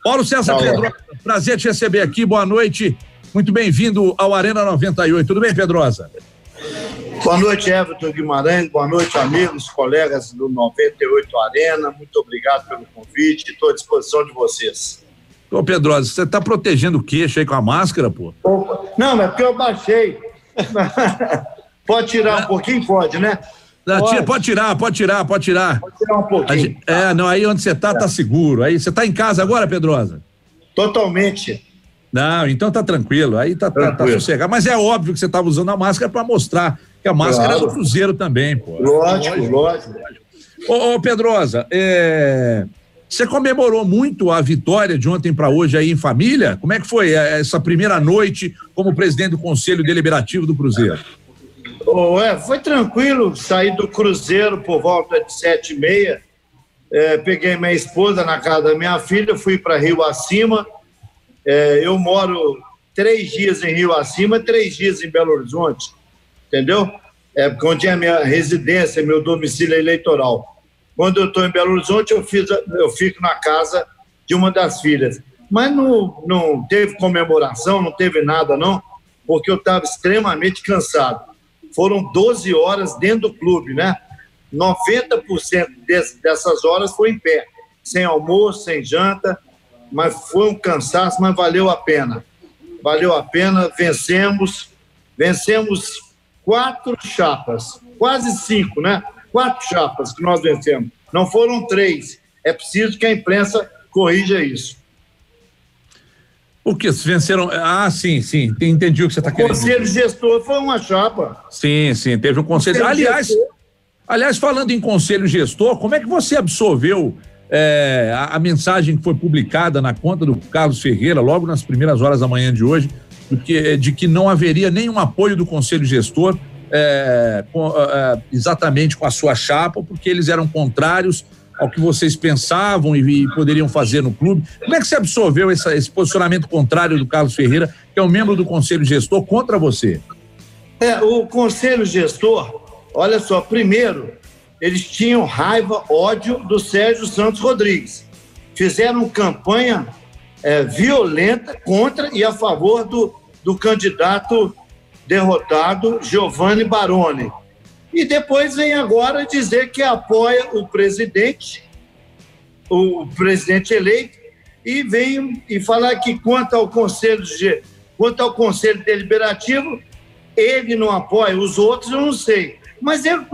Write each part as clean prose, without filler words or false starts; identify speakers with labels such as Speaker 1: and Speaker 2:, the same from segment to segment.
Speaker 1: Paulo César Pedrosa, prazer te receber aqui, boa noite, muito bem-vindo ao Arena 98, tudo bem, Pedrosa?
Speaker 2: Boa noite, Everton Guimarães, boa noite, amigos, colegas do 98 Arena, muito obrigado pelo convite, estou à disposição de vocês.
Speaker 1: Ô, Pedrosa, você tá protegendo o queixo aí com a máscara, pô?
Speaker 2: Não, mas porque eu baixei. Pode tirar um pouquinho? Pode, né?
Speaker 1: Pode tirar.
Speaker 2: Pode tirar um pouquinho.
Speaker 1: Não, aí onde você tá seguro. Aí você tá em casa agora, Pedrosa?
Speaker 2: Totalmente.
Speaker 1: Não, então tá tranquilo, aí tá sossegado. Mas é óbvio que você tava usando a máscara para mostrar que a máscara é do Cruzeiro também, pô.
Speaker 2: Lógico.
Speaker 1: Ô, Pedrosa, você comemorou muito a vitória de ontem para hoje aí em família? Como é que foi essa primeira noite como presidente do Conselho Deliberativo do Cruzeiro?
Speaker 2: Foi tranquilo, saí do Cruzeiro por volta de 7h30, peguei minha esposa na casa da minha filha, fui para Rio Acima, eu moro 3 dias em Rio Acima, 3 dias em Belo Horizonte, entendeu? Porque onde é a minha residência, meu domicílio eleitoral. Quando eu estou em Belo Horizonte, eu fico na casa de uma das filhas. Mas não teve comemoração, não teve nada, não, porque eu estava extremamente cansado. Foram 12 horas dentro do clube, né? 90% dessas horas foi em pé, sem almoço, sem janta, mas foi um cansaço, mas valeu a pena. Valeu a pena, vencemos 4 chapas, quase 5, né? 4 chapas que nós vencemos, não foram 3. É preciso que a imprensa corrija isso.
Speaker 1: O que? Venceram? Ah, sim, entendi o que você está querendo dizer.
Speaker 2: O conselho gestor foi uma chapa.
Speaker 1: Sim, teve um conselho. Aliás, falando em conselho gestor, como é que você absorveu a mensagem que foi publicada na conta do Carlos Ferreira, logo nas primeiras horas da manhã de hoje, de que não haveria nenhum apoio do conselho gestor exatamente com a sua chapa, porque eles eram contrários ao que vocês pensavam e poderiam fazer no clube. Como é que você absorveu esse posicionamento contrário do Carlos Ferreira, que é um membro do conselho gestor, contra você?
Speaker 2: O conselho gestor, olha só, primeiro, eles tinham raiva, ódio do Sérgio Santos Rodrigues. Fizeram campanha violenta contra e a favor do candidato derrotado, Giovanni Baroni. E depois vem agora dizer que apoia o presidente eleito, e vem e falar que quanto ao Conselho Deliberativo, ele não apoia, os outros eu não sei. Mas eu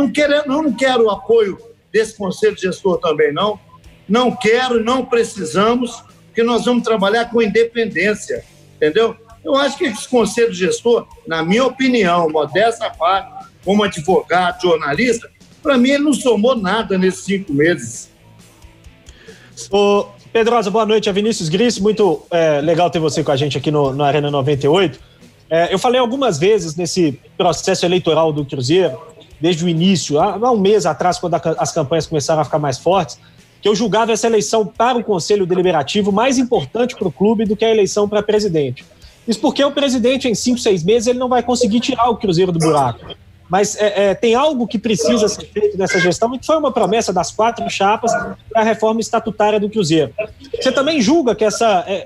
Speaker 2: não quero o apoio desse Conselho Gestor também, não. Não quero, não precisamos, porque nós vamos trabalhar com independência, entendeu? Eu acho que esse Conselho Gestor, na minha opinião, modesta parte, como advogado, jornalista, para mim ele não somou nada nesses 5 meses.
Speaker 3: Ô, Pedrosa, boa noite, é Vinícius Gris, muito legal ter você com a gente aqui no Arena 98. Eu falei algumas vezes nesse processo eleitoral do Cruzeiro, desde o início, há um mês atrás, quando as campanhas começaram a ficar mais fortes, que eu julgava essa eleição para o Conselho Deliberativo mais importante para o clube do que a eleição para presidente. Isso porque o presidente, em 5, 6 meses, ele não vai conseguir tirar o Cruzeiro do buraco. Mas tem algo que precisa ser feito nessa gestão, e que foi uma promessa das 4 chapas para a reforma estatutária do Cruzeiro. Você também julga que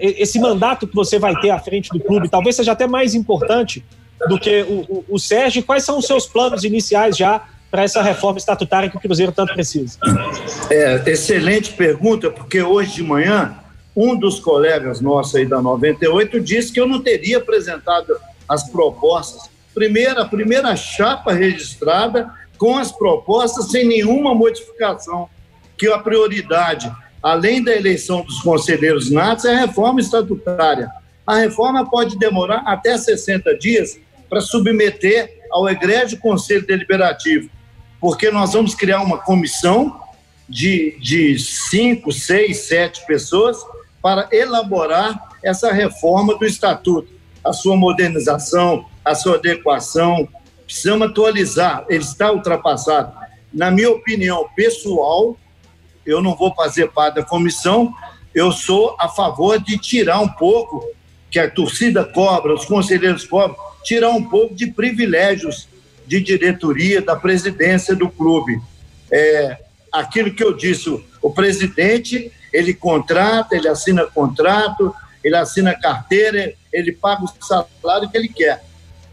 Speaker 3: esse mandato que você vai ter à frente do clube talvez seja até mais importante do que o Sérgio? Quais são os seus planos iniciais já para essa reforma estatutária que o Cruzeiro tanto precisa?
Speaker 2: Excelente pergunta, porque hoje de manhã um dos colegas nossos aí da 98 disse que eu não teria apresentado as propostas. A primeira chapa registrada com as propostas sem nenhuma modificação, que a prioridade, além da eleição dos conselheiros natos, é a reforma estatutária. A reforma pode demorar até 60 dias para submeter ao egrégio Conselho Deliberativo, porque nós vamos criar uma comissão de 5, 6, 7 pessoas para elaborar essa reforma do Estatuto, a sua modernização, a sua adequação. Precisamos atualizar, ele está ultrapassado. Na minha opinião pessoal, eu não vou fazer parte da comissão, eu sou a favor de tirar um pouco, que a torcida cobra, os conselheiros cobram, tirar um pouco de privilégios de diretoria, da presidência do clube. Aquilo que eu disse, o presidente, ele contrata, ele assina contrato, ele assina carteira, ele paga o salário que ele quer.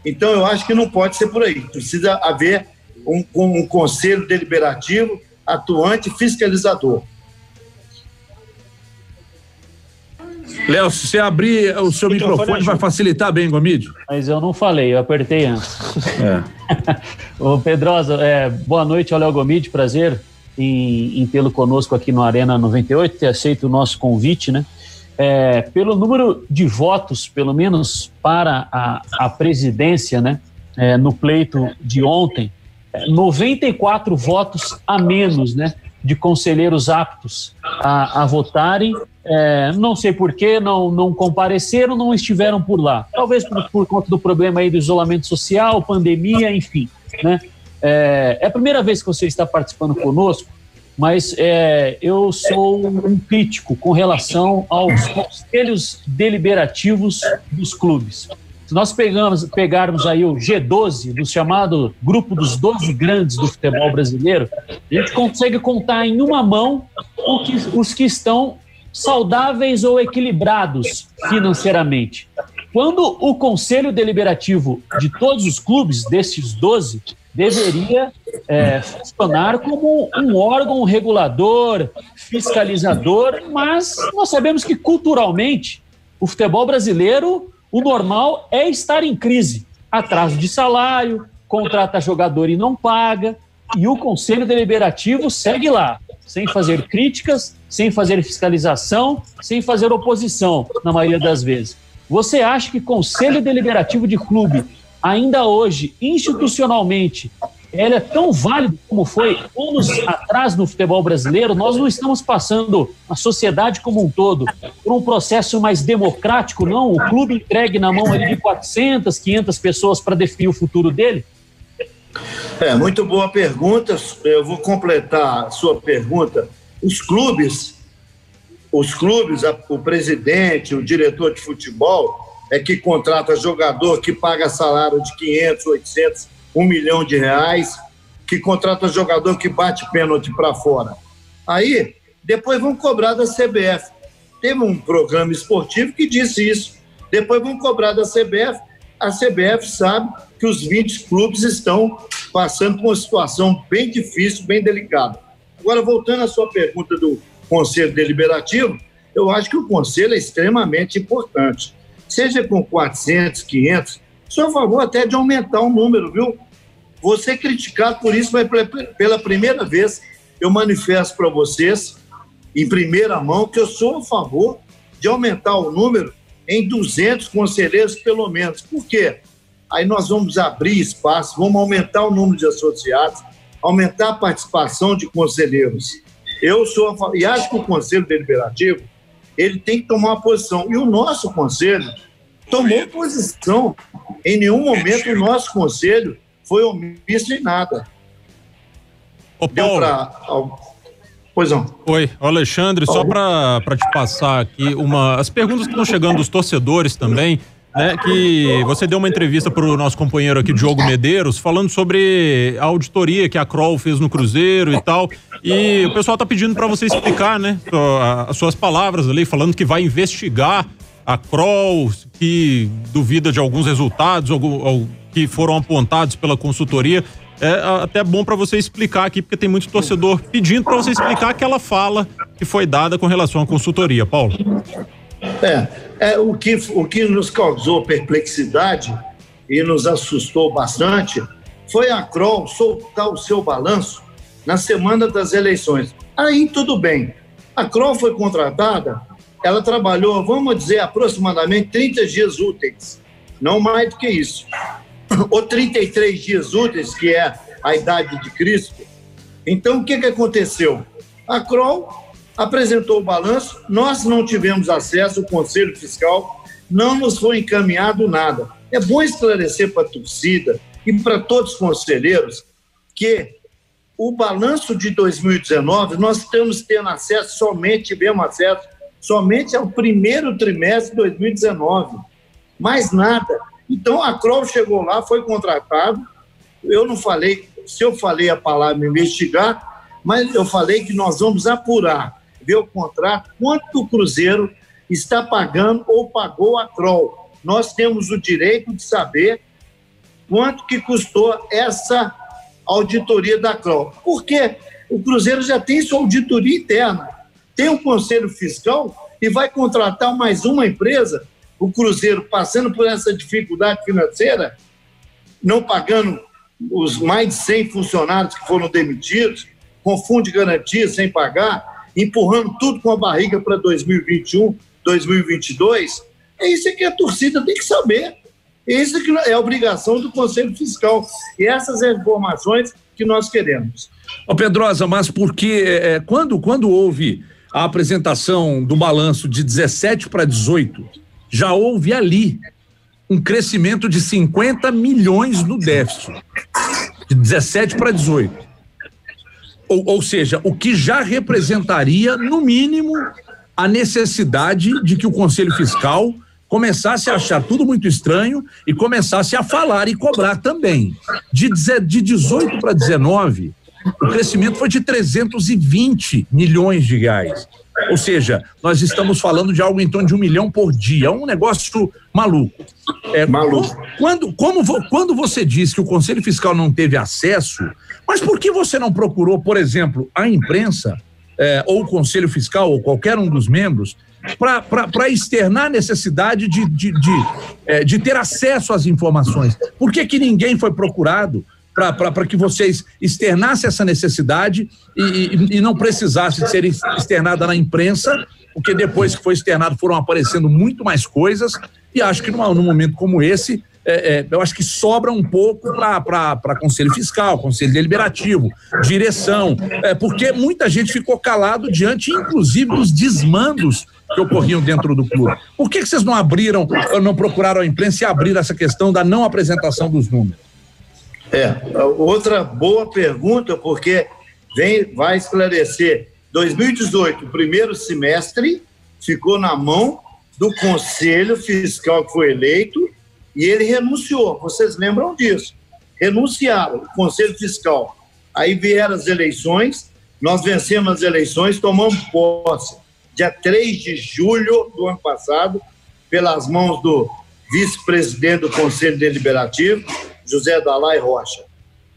Speaker 2: Então, eu acho que não pode ser por aí. Precisa haver um conselho deliberativo, atuante, fiscalizador.
Speaker 1: Léo, se você abrir o seu microfone vai facilitar bem, Gomídio.
Speaker 4: Mas eu não falei, eu apertei antes. Ô Pedrosa, boa noite ao Léo Gomídio, prazer em tê-lo conosco aqui no Arena 98, ter aceito o nosso convite, né? Pelo número de votos, pelo menos para a presidência, né? No pleito de ontem, 94 votos a menos, né? De conselheiros aptos a votarem, não sei por que não compareceram, não estiveram por lá. Talvez por conta do problema aí do isolamento social, pandemia, enfim, né? É a primeira vez que você está participando conosco, mas eu sou um crítico com relação aos conselhos deliberativos dos clubes. Se nós pegarmos aí o G12, do chamado grupo dos 12 grandes do futebol brasileiro, a gente consegue contar em uma mão os que estão saudáveis ou equilibrados financeiramente. Quando o conselho deliberativo de todos os clubes, desses 12, deveria funcionar como um órgão regulador, fiscalizador, mas nós sabemos que culturalmente o futebol brasileiro, o normal é estar em crise, atraso de salário, contrata jogador e não paga, e o Conselho Deliberativo segue lá, sem fazer críticas, sem fazer fiscalização, sem fazer oposição, na maioria das vezes. Você acha que Conselho Deliberativo de clube, ainda hoje, institucionalmente, ele é tão válido como foi anos atrás no futebol brasileiro? Nós não estamos passando, a sociedade como um todo, por um processo mais democrático, não? O clube entregue na mão ali de 400, 500 pessoas para definir o futuro dele?
Speaker 2: Muito boa pergunta. Eu vou completar a sua pergunta. Os clubes, o presidente, o diretor de futebol que contrata jogador que paga salário de 500, 800, R$1 milhão, que contrata jogador que bate pênalti para fora. Aí, depois vão cobrar da CBF. Teve um programa esportivo que disse isso. Depois vão cobrar da CBF. A CBF sabe que os 20 clubes estão passando por uma situação bem difícil, bem delicada. Agora, voltando à sua pergunta do Conselho Deliberativo, eu acho que o Conselho é extremamente importante. Seja com 400, 500, sou a favor até de aumentar o número, viu? Vou ser criticado por isso, mas pela primeira vez eu manifesto para vocês, em primeira mão, que eu sou a favor de aumentar o número em 200 conselheiros, pelo menos. Por quê? Aí nós vamos abrir espaço, vamos aumentar o número de associados, aumentar a participação de conselheiros. Eu sou a favor, e acho que o Conselho Deliberativo, ele tem que tomar uma posição. E o nosso Conselho tomou posição. Em nenhum momento o nosso Conselho foi omisso em nada.
Speaker 5: Ô, Paulo.
Speaker 2: Pois não.
Speaker 5: Oi, Alexandre, só para te passar aqui as perguntas que estão chegando dos torcedores também, né, que você deu uma entrevista para o nosso companheiro aqui, Diogo Medeiros, falando sobre a auditoria que a Kroll fez no Cruzeiro e tal, e o pessoal tá pedindo para você explicar, né, as suas palavras ali, falando que vai investigar a Kroll, que duvida de alguns resultados, que foram apontados pela consultoria. É até bom para você explicar aqui, porque tem muito torcedor pedindo para você explicar aquela fala que foi dada com relação à consultoria, Paulo.
Speaker 2: O que nos causou perplexidade e nos assustou bastante foi a Kroll soltar o seu balanço na semana das eleições. Aí tudo bem, a Kroll foi contratada, ela trabalhou, vamos dizer, aproximadamente 30 dias úteis, não mais do que isso, ou 33 dias úteis, que é a idade de Cristo. Então, o que aconteceu? A Kroll apresentou o balanço, nós não tivemos acesso, o Conselho Fiscal não nos foi encaminhado nada. É bom esclarecer para a torcida e para todos os conselheiros que o balanço de 2019, nós estamos tendo acesso somente ao primeiro trimestre de 2019, mais nada. Então, a Kroll chegou lá, foi contratado, eu não falei, se eu falei a palavra investigar, mas eu falei que nós vamos apurar ver o contrato, quanto o Cruzeiro está pagando ou pagou a Kroll. Nós temos o direito de saber quanto que custou essa auditoria da Kroll. Porque o Cruzeiro já tem sua auditoria interna, tem um conselho fiscal e vai contratar mais uma empresa, o Cruzeiro passando por essa dificuldade financeira, não pagando os mais de 100 funcionários que foram demitidos, com fundo de garantia sem pagar, empurrando tudo com a barriga para 2021, 2022. É isso que a torcida tem que saber. Isso que é a obrigação do Conselho Fiscal. E essas informações que nós queremos.
Speaker 1: Ô Pedrosa, mas porque quando houve a apresentação do balanço de 17 para 18, já houve ali um crescimento de 50 milhões no déficit, de 17 para 18. Ou seja, o que já representaria, no mínimo, a necessidade de que o Conselho Fiscal começasse a achar tudo muito estranho e começasse a falar e cobrar também. De 18 para 19, o crescimento foi de 320 milhões de reais. Ou seja, nós estamos falando de algo em torno de 1 milhão por dia, um negócio maluco.
Speaker 2: Maluco.
Speaker 1: Quando você diz que o Conselho Fiscal não teve acesso, mas por que você não procurou, por exemplo, a imprensa, ou o Conselho Fiscal, ou qualquer um dos membros, para externar a necessidade de ter acesso às informações? Por que ninguém foi procurado para que vocês externassem essa necessidade e não precisasse de ser externada na imprensa, porque depois que foi externado foram aparecendo muito mais coisas, e acho que num momento como esse, eu acho que sobra um pouco para Conselho Fiscal, Conselho Deliberativo, direção, porque muita gente ficou calado diante, inclusive, dos desmandos que ocorriam dentro do clube. Por que vocês não procuraram a imprensa e abriram essa questão da não apresentação dos números?
Speaker 2: Outra boa pergunta, porque vai esclarecer. 2018, o primeiro semestre, ficou na mão do Conselho Fiscal que foi eleito e ele renunciou. Vocês lembram disso? Renunciaram, o Conselho Fiscal. Aí vieram as eleições, nós vencemos as eleições, tomamos posse dia 3 de julho do ano passado, pelas mãos do vice-presidente do Conselho Deliberativo, José Dalai Rocha.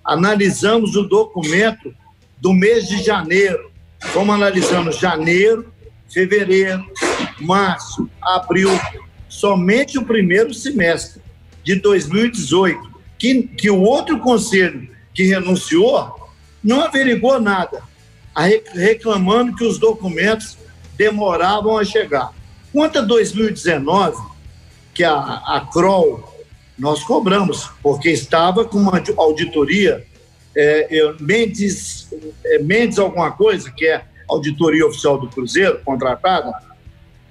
Speaker 2: Analisamos o documento do mês de janeiro. Como analisamos janeiro, fevereiro, março, abril, somente o primeiro semestre de 2018, que o outro conselho que renunciou não averigou nada, reclamando que os documentos demoravam a chegar. Quanto a 2019, que a Kroll nós cobramos, porque estava com uma auditoria, Mendes alguma coisa, que é a auditoria oficial do Cruzeiro, contratada,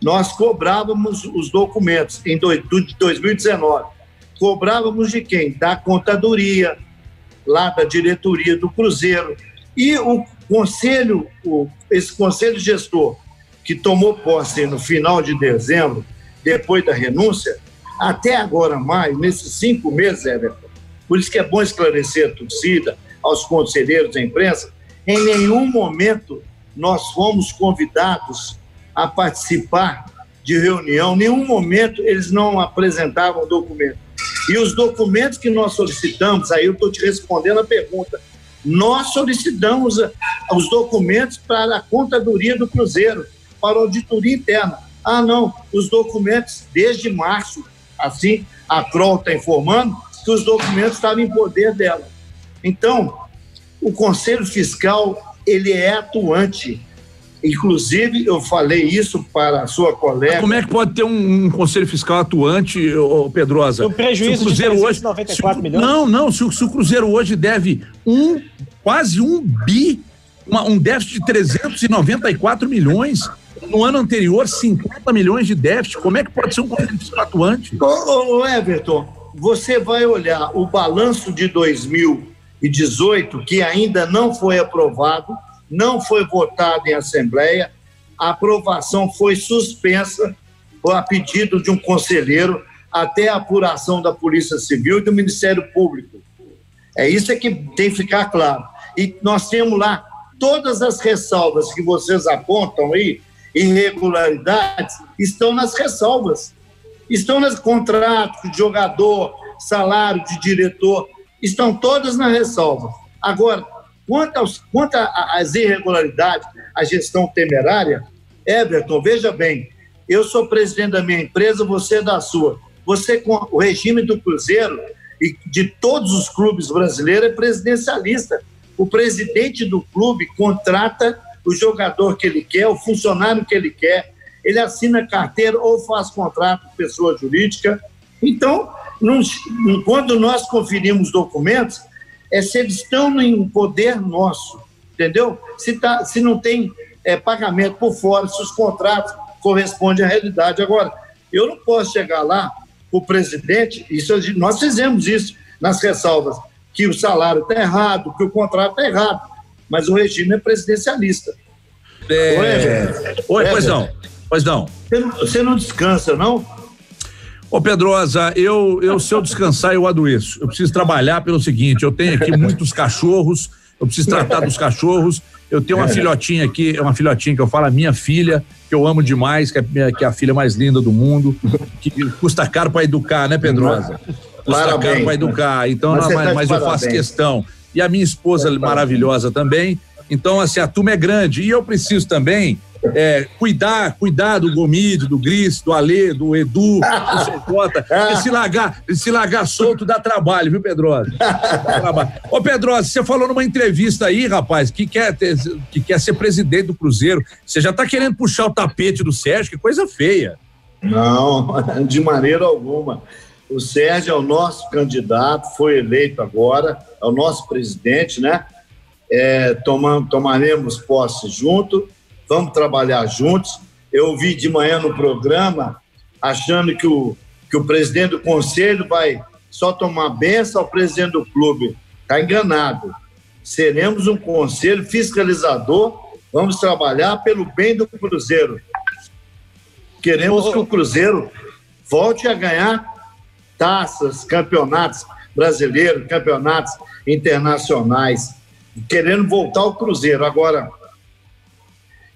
Speaker 2: nós cobrávamos os documentos de 2019. Cobrávamos de quem? Da contadoria, lá da diretoria do Cruzeiro. E o conselho, esse conselho gestor, que tomou posse no final de dezembro, depois da renúncia, até agora mais, nesses 5 meses, Everton, por isso que é bom esclarecer a torcida, aos conselheiros da imprensa, em nenhum momento nós fomos convidados a participar de reunião, em nenhum momento eles não apresentavam documento. E os documentos que nós solicitamos, aí eu estou te respondendo a pergunta, nós solicitamos os documentos para a contadoria do Cruzeiro, para a auditoria interna. Ah, não, os documentos desde março, assim, a Kroll está informando que os documentos estavam em poder dela. Então, o Conselho Fiscal, ele é atuante. Inclusive, eu falei isso para a sua colega. Mas
Speaker 1: como é que pode ter um Conselho Fiscal atuante, Pedrosa?
Speaker 3: O prejuízo de 394 milhões?
Speaker 1: Não, se o Cruzeiro hoje deve quase um déficit de 394 milhões, no ano anterior 50 milhões de déficit, como é que pode ser um Conselho Fiscal atuante?
Speaker 2: Ô Everton, você vai olhar o balanço de 2018, que ainda não foi aprovado, não foi votado em Assembleia, a aprovação foi suspensa a pedido de um conselheiro até a apuração da Polícia Civil e do Ministério Público. É isso que tem que ficar claro. E nós temos lá todas as ressalvas que vocês apontam aí, irregularidades, estão nas ressalvas. Estão nos contratos de jogador, salário de diretor, estão todas na ressalva. Agora, quanto às irregularidades, a gestão temerária, Everton, veja bem, eu sou presidente da minha empresa, você é da sua. Você, com o regime do Cruzeiro e de todos os clubes brasileiros, é presidencialista. O presidente do clube contrata o jogador que ele quer, o funcionário que ele quer, ele assina carteira ou faz contrato com pessoa jurídica. Então, quando nós conferimos documentos, se eles estão em poder nosso, entendeu? Se não tem pagamento por fora, se os contratos correspondem à realidade. Agora, eu não posso chegar lá, o presidente, nós fizemos isso nas ressalvas, que o salário está errado, que o contrato está errado, mas o regime é presidencialista.
Speaker 1: Oi, pois não.
Speaker 2: Você não descansa, não?
Speaker 1: Ô Pedrosa, se eu descansar, eu adoeço. Eu preciso trabalhar pelo seguinte, eu tenho aqui muitos cachorros, eu preciso tratar dos cachorros, eu tenho uma filhotinha aqui, que eu falo, a minha filha, que eu amo demais, que é a filha mais linda do mundo, que custa caro para educar, né, Pedrosa? Custa caro para educar, então, mas eu faço questão. E a minha esposa maravilhosa também, então, assim, a turma é grande, e eu preciso também cuidar do Gomide, do Gris, do Alê, do Edu, do Socota, se largar solto dá trabalho, viu, Pedrosa? Ô, Pedrosa, você falou numa entrevista aí, rapaz, que quer ser presidente do Cruzeiro, você já tá querendo puxar o tapete do Sérgio, que coisa feia.
Speaker 2: Não, de maneira alguma. O Sérgio é o nosso candidato, foi eleito agora, é o nosso presidente, né? Tomaremos posse junto, vamos trabalhar juntos. Eu ouvi de manhã no programa, achando que o presidente do conselho vai só tomar benção ao presidente do clube. Está enganado. Seremos um conselho fiscalizador, vamos trabalhar pelo bem do Cruzeiro. Queremos que o Cruzeiro volte a ganhar taças, campeonatos brasileiros, campeonatos internacionais, querendo voltar ao Cruzeiro. Agora,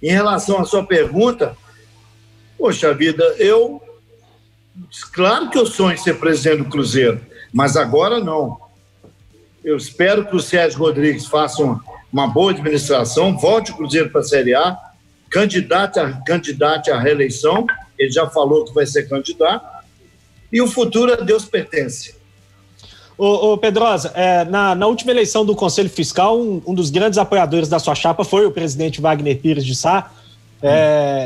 Speaker 2: em relação à sua pergunta, poxa vida, claro que eu sonho em ser presidente do Cruzeiro, mas agora não. Eu espero que o Sérgio Rodrigues faça uma boa administração, volte o Cruzeiro para a Série A, candidate à reeleição, ele já falou que vai ser candidato, e o futuro a Deus pertence.
Speaker 3: Ô Pedrosa, na última eleição do Conselho Fiscal, um dos grandes apoiadores da sua chapa foi o presidente Wagner Pires de Sá,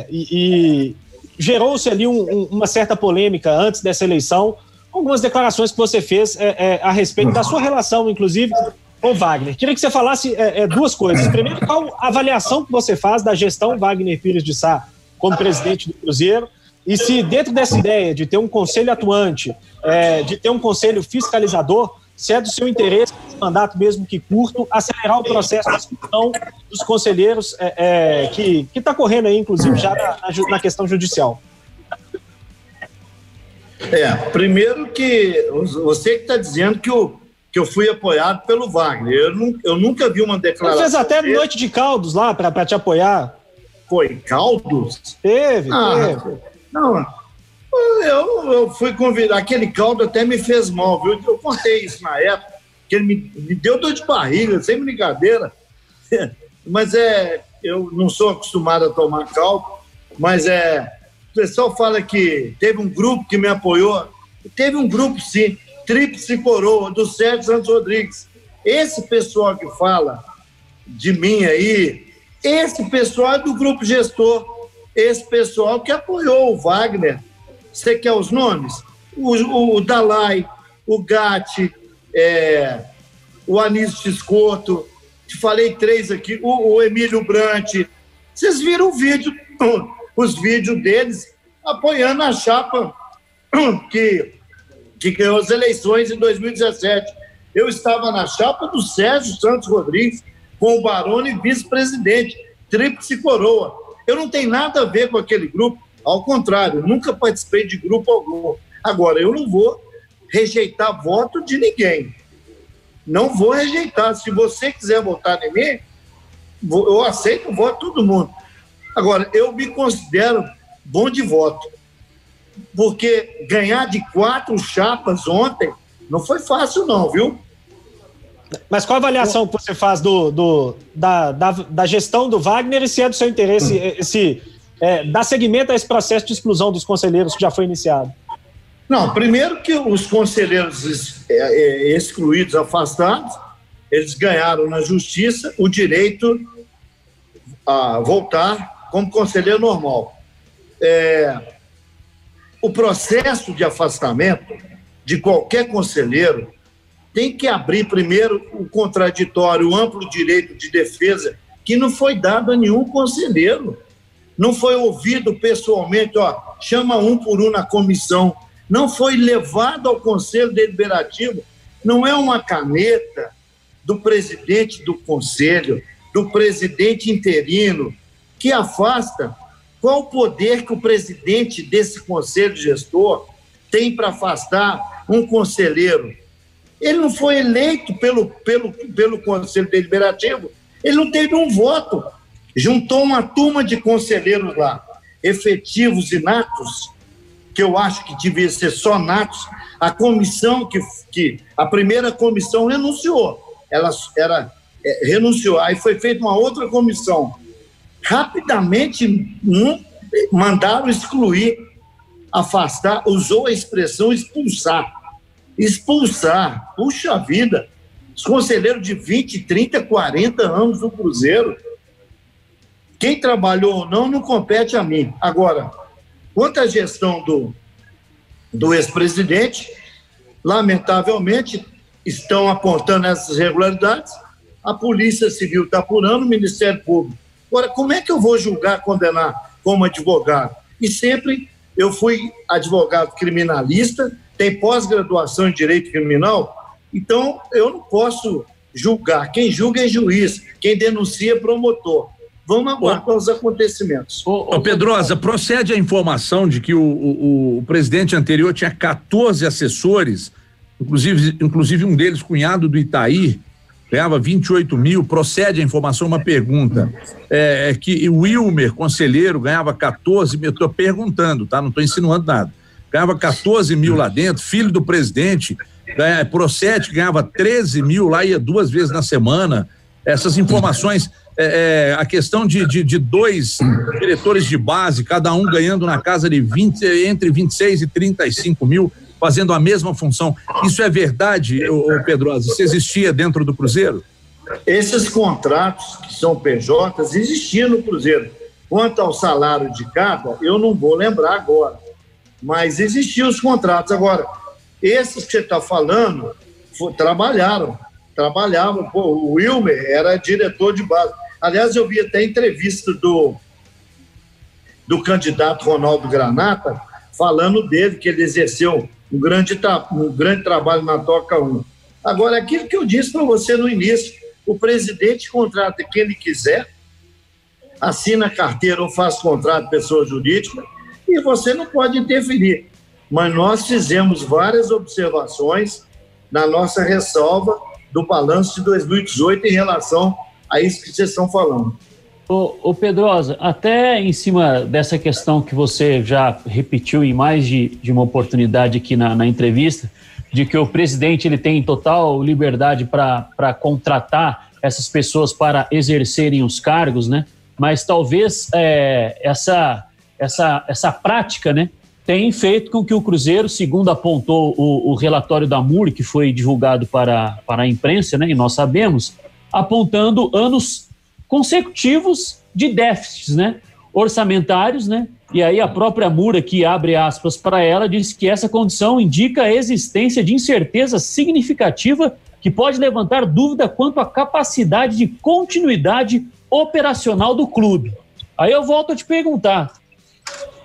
Speaker 3: e gerou-se ali uma certa polêmica antes dessa eleição, algumas declarações que você fez a respeito da sua relação, inclusive, com o Wagner. Queria que você falasse duas coisas. Primeiro, qual a avaliação que você faz da gestão Wagner Pires de Sá como presidente do Cruzeiro, e se dentro dessa ideia de ter um conselho atuante, de ter um conselho fiscalizador, se é do seu interesse, mandato mesmo que curto, acelerar o processo de exclusão dos conselheiros que está correndo aí, inclusive, já na questão judicial.
Speaker 2: Primeiro que você que está dizendo que eu fui apoiado pelo Wagner. Eu nunca vi uma declaração.
Speaker 3: Ele fez até noite de caldos lá para te apoiar.
Speaker 2: Foi caldos?
Speaker 3: Teve.
Speaker 2: Não, eu fui convidado. Aquele caldo até me fez mal, viu? Eu contei isso na época, que ele me deu dor de barriga, sem brincadeira. Mas eu não sou acostumado a tomar caldo, mas o pessoal fala que teve um grupo que me apoiou. Teve um grupo, sim, Tríplice Coroa, do Sérgio Santos Rodrigues. Esse pessoal que fala de mim aí, esse pessoal é do grupo gestor. Esse pessoal que apoiou o Wagner. Você quer os nomes? O Dalai, o Gatti, o Anísio Tiscoto, te falei 3 aqui, o Emílio Brant. Vocês viram os vídeos deles apoiando a chapa que ganhou as eleições em 2017. Eu estava na chapa do Sérgio Santos Rodrigues com o Baroni vice-presidente, Tríplice Coroa. Eu não tenho nada a ver com aquele grupo, ao contrário, nunca participei de grupo algum. Agora, eu não vou rejeitar voto de ninguém. Não vou rejeitar. Se você quiser votar em mim, eu aceito o voto de todo mundo. Agora, eu me considero bom de voto, porque ganhar de 4 chapas ontem não foi fácil não, viu?
Speaker 3: Mas qual a avaliação que você faz da gestão do Wagner e se é do seu interesse dar seguimento a esse processo de exclusão dos conselheiros que já foi iniciado?
Speaker 2: Não, primeiro que os conselheiros excluídos, afastados, eles ganharam na justiça o direito a voltar como conselheiro normal. O processo de afastamento de qualquer conselheiro tem que abrir primeiro o contraditório, o amplo direito de defesa, que não foi dado a nenhum conselheiro. Não foi ouvido pessoalmente, chama um por um na comissão. Não foi levado ao Conselho Deliberativo. Não é uma caneta do presidente do Conselho, do presidente interino, que afasta. Qual o poder que o presidente desse Conselho Gestor tem para afastar um conselheiro? Ele não foi eleito pelo Conselho Deliberativo, ele não teve um voto. Juntou uma turma de conselheiros lá, efetivos e natos, que eu acho que devia ser só natos. A comissão a primeira comissão renunciou, renunciou, aí foi feita uma outra comissão. Rapidamente mandaram excluir, afastar, usou a expressão expulsar. Expulsar, puxa vida, os conselheiros de 20, 30, 40 anos do Cruzeiro. Quem trabalhou ou não compete a mim. Agora, quanto à gestão do ex-presidente, lamentavelmente, estão apontando essas irregularidades, a Polícia Civil está apurando, o Ministério Público. Agora, como é que eu vou julgar, condenar como advogado? E sempre eu fui advogado criminalista, tem pós-graduação em Direito Criminal, então eu não posso julgar. Quem julga é juiz, quem denuncia é promotor. Vamos aguardar os acontecimentos.
Speaker 1: Pedrosa, procede a informação de que o presidente anterior tinha 14 assessores, inclusive um deles cunhado do Itaí, ganhava 28 mil. Procede a informação, uma pergunta, que o Wilmer, conselheiro, ganhava 14 mil. Estou perguntando, tá? Não estou insinuando nada. Ganhava 14 mil lá dentro, filho do presidente, procede que ganhava 13 mil lá, ia 2 vezes na semana. Essas informações, a questão de 2 diretores de base, cada um ganhando na casa de entre 26 e 35 mil, fazendo a mesma função. Isso é verdade, Pedrosa? Isso existia dentro do Cruzeiro?
Speaker 2: Esses contratos, que são PJs, existiam no Cruzeiro. Quanto ao salário de cada, eu não vou lembrar agora, mas existiam os contratos. Agora, esses que você está falando, trabalhavam. Pô, o Wilmer era diretor de base. Aliás, eu vi até entrevista do candidato Ronaldo Granata, falando dele, que ele exerceu um grande trabalho na Toca 1. Agora, aquilo que eu disse para você no início, o presidente contrata quem ele quiser, assina carteira ou faz contrato de pessoa jurídica, e você não pode interferir. Mas nós fizemos várias observações na nossa ressalva do balanço de 2018 em relação a isso que vocês estão falando.
Speaker 4: Ô Pedrosa, até em cima dessa questão que você já repetiu em mais de uma oportunidade aqui na entrevista, de que o presidente ele tem total liberdade para contratar essas pessoas para exercerem os cargos, né? Mas talvez essa prática, né, tem feito com que o Cruzeiro, segundo apontou o relatório da MUR, que foi divulgado para a imprensa, né, e nós sabemos, apontando anos consecutivos de déficits, né, orçamentários, né, e aí a própria MUR, que abre aspas para ela, diz que essa condição indica a existência de incerteza significativa que pode levantar dúvida quanto à capacidade de continuidade operacional do clube. Aí eu volto a te perguntar,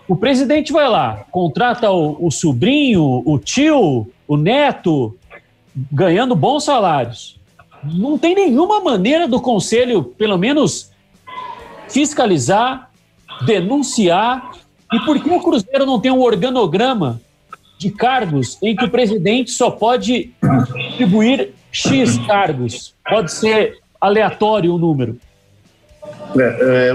Speaker 4: o presidente vai lá, contrata o sobrinho, o tio, o neto, ganhando bons salários. Não tem nenhuma maneira do conselho, pelo menos, fiscalizar, denunciar. E por que o Cruzeiro não tem um organograma de cargos em que o presidente só pode distribuir X cargos? Pode ser aleatório o número.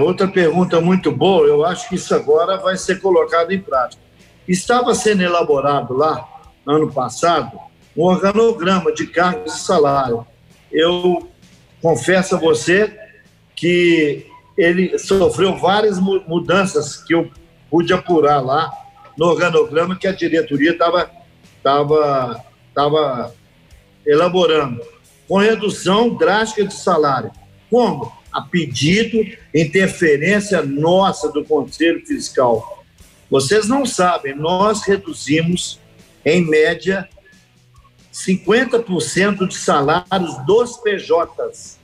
Speaker 2: Outra pergunta muito boa, eu acho que isso agora vai ser colocado em prática. Estava sendo elaborado lá, ano passado, um organograma de cargos e salário. Eu confesso a você que ele sofreu várias mudanças que eu pude apurar lá no organograma que a diretoria estava elaborando, com redução drástica de salário. Como? A pedido, interferência nossa do Conselho Fiscal. Vocês não sabem, nós reduzimos, em média, 50% de salários dos PJs.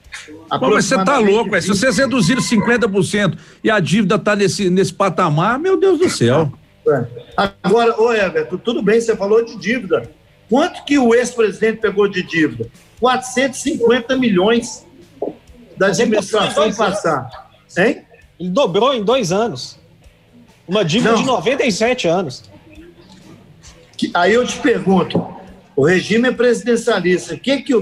Speaker 1: Pô, mas você tá louco, se vocês reduziram 50% e a dívida tá nesse patamar, meu Deus do céu.
Speaker 2: Agora, Everton, tudo bem, você falou de dívida. Quanto que o ex-presidente pegou de dívida? 450 milhões da administração passada. Hein?
Speaker 3: Ele dobrou em 2 anos. Uma dívida de 97 anos.
Speaker 2: Aí eu te pergunto, o regime é presidencialista, o que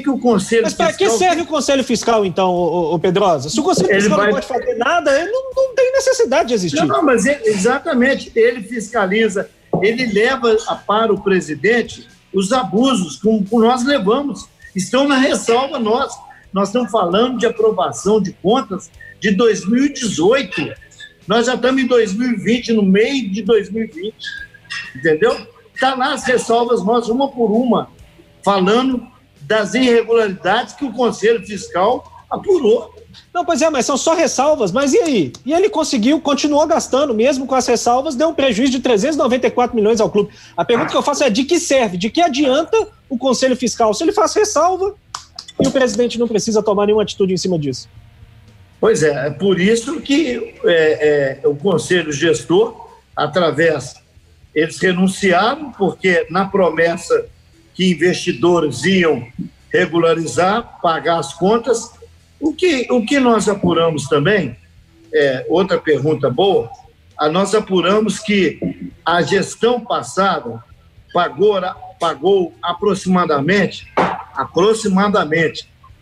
Speaker 2: o Conselho
Speaker 3: Fiscal... Mas para que serve o Conselho Fiscal, então, o Pedrosa? Se o Conselho Fiscal não pode fazer nada, ele não tem necessidade de existir.
Speaker 2: Não, mas exatamente, ele fiscaliza, ele leva para o presidente os abusos como nós levamos. Estão na ressalva nós estamos falando de aprovação de contas de 2018. Nós já estamos em 2020, no meio de 2020. Entendeu? Está lá as ressalvas nossas, uma por uma, falando das irregularidades que o Conselho Fiscal apurou.
Speaker 3: Não, pois é, mas são só ressalvas, mas e aí? E ele continuou gastando, mesmo com as ressalvas, deu um prejuízo de 394 milhões ao clube. A pergunta que eu faço é de que serve? De que adianta o Conselho Fiscal se ele faz ressalva e o presidente não precisa tomar nenhuma atitude em cima disso?
Speaker 2: Pois é por isso que o Conselho Gestor, eles renunciaram, porque na promessa que investidores iam regularizar, pagar as contas, o que nós apuramos também, outra pergunta boa, nós apuramos que a gestão passada pagou aproximadamente,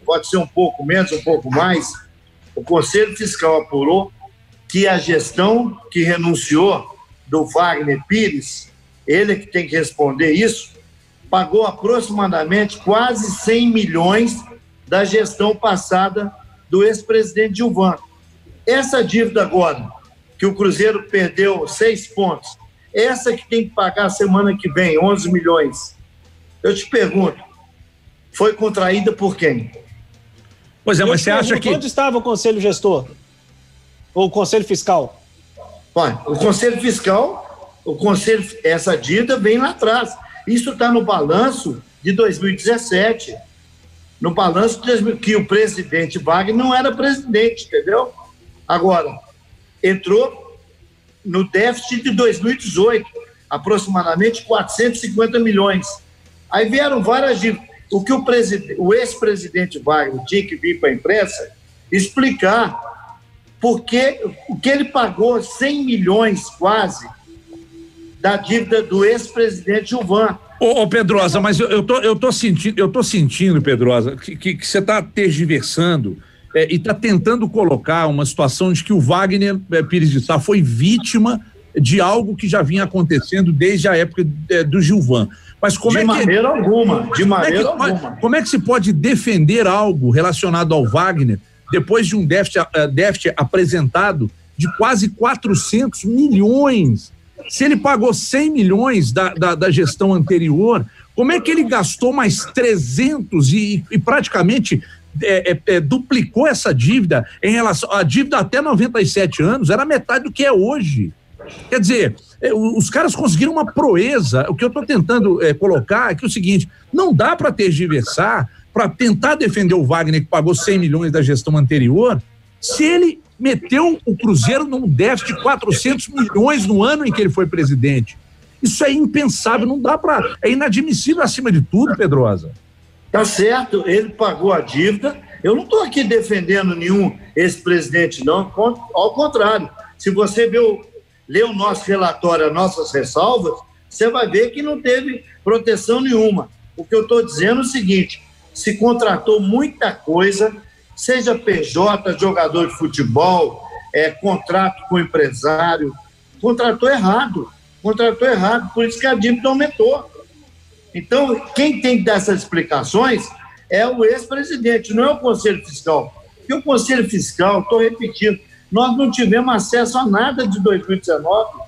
Speaker 2: pode ser um pouco menos, um pouco mais, o Conselho Fiscal apurou que a gestão que renunciou do Wagner Pires, ele que tem que responder isso, pagou aproximadamente quase 100 milhões da gestão passada do ex-presidente Gilvan. Essa dívida agora, que o Cruzeiro perdeu 6 pontos, essa que tem que pagar semana que vem, 11 milhões, eu te pergunto, foi contraída por quem?
Speaker 1: Pois é, mas você acha que...
Speaker 3: Onde estava o Conselho Gestor? Ou o Conselho Fiscal?
Speaker 2: Olha, o Conselho Fiscal, essa dívida vem lá atrás. Isso está no balanço de 2017. No balanço que o presidente Wagner não era presidente, entendeu? Agora, entrou no déficit de 2018, aproximadamente 450 milhões. Aí vieram várias dívidas. O que o ex-presidente Wagner tinha que vir para a imprensa explicar porque o que ele pagou 100 milhões quase da dívida do ex-presidente Gilvan.
Speaker 1: Ô Pedrosa, mas eu tô sentindo, Pedrosa, que você está tergiversando e está tentando colocar uma situação de que o Wagner Pires de Sá foi vítima de algo que já vinha acontecendo desde a época do Gilvan. Mas como
Speaker 2: de maneira alguma.
Speaker 1: Como é que se pode defender algo relacionado ao Wagner depois de um déficit apresentado de quase 400 milhões? Se ele pagou 100 milhões da gestão anterior, como é que ele gastou mais 300 e praticamente duplicou essa dívida em relação à dívida até 97 anos? Era metade do que é hoje. Quer dizer, os caras conseguiram uma proeza. O que eu estou tentando colocar é que é o seguinte: não dá para tergiversar, para tentar defender o Wagner, que pagou 100 milhões da gestão anterior, se ele meteu o Cruzeiro num déficit de 400 milhões no ano em que ele foi presidente. Isso é impensável, não dá para... É inadmissível acima de tudo, Pedrosa.
Speaker 2: Tá certo, ele pagou a dívida. Eu não estou aqui defendendo nenhum ex-presidente, não. Ao contrário, se você ler o nosso relatório, as nossas ressalvas, você vai ver que não teve proteção nenhuma. O que eu estou dizendo é o seguinte: se contratou muita coisa seja PJ, jogador de futebol, contrato com empresário, contratou errado, por isso que a dívida aumentou. Então, quem tem que dar essas explicações é o ex-presidente, não é o Conselho Fiscal. Porque o Conselho Fiscal, estou repetindo, nós não tivemos acesso a nada de 2019.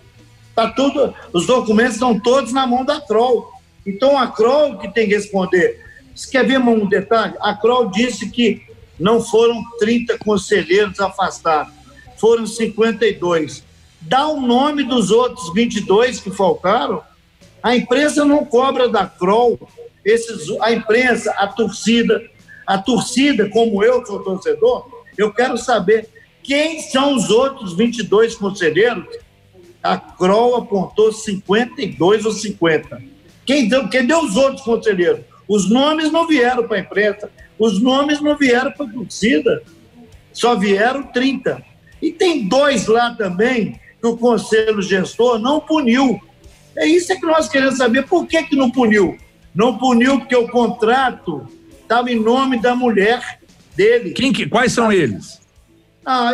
Speaker 2: Os documentos estão todos na mão da CROL. Então, a CROL que tem que responder. Você quer ver um detalhe? A CROL disse que não foram 30 conselheiros afastados, foram 52. Dá o nome dos outros 22 que faltaram. A imprensa não cobra da CROL. A imprensa, a torcida, como eu sou torcedor, eu quero saber quem são os outros 22 conselheiros. A CROL apontou 52 ou 50. Quem deu os outros conselheiros? Os nomes não vieram para a imprensa, os nomes não vieram para a torcida, só vieram 30. E tem 2 lá também que o Conselho Gestor não puniu. É isso que nós queremos saber. Por que não puniu? Não puniu porque o contrato estava em nome da mulher dele.
Speaker 1: Quais são eles?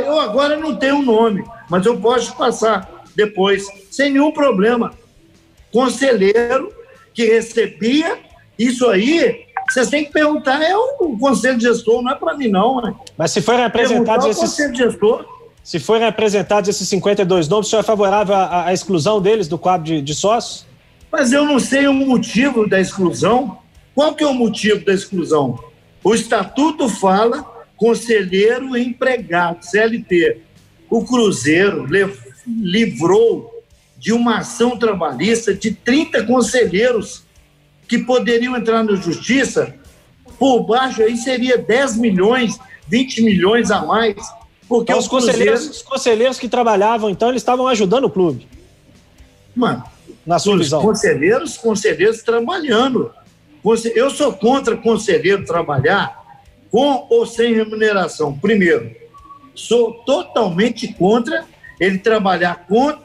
Speaker 2: Eu agora não tenho um nome, mas eu posso passar depois, sem nenhum problema. Conselheiro que recebia isso aí, vocês têm que perguntar, o Conselho Gestor, não é para mim não, né?
Speaker 3: Mas se forem apresentados esses 52 nomes, o senhor é favorável à exclusão deles do quadro de sócios?
Speaker 2: Mas eu não sei o motivo da exclusão. Qual que é o motivo da exclusão? O estatuto fala conselheiro empregado, CLT. O Cruzeiro livrou de uma ação trabalhista de 30 conselheiros que poderiam entrar na justiça. Por baixo aí seria 10 milhões, 20 milhões a mais. Porque
Speaker 3: então, os conselheiros que trabalhavam, então, eles estavam ajudando o clube.
Speaker 2: Mano,
Speaker 3: na sua visão.
Speaker 2: Conselheiros trabalhando. Eu sou contra conselheiro trabalhar com ou sem remuneração. Primeiro, sou totalmente contra ele trabalhar com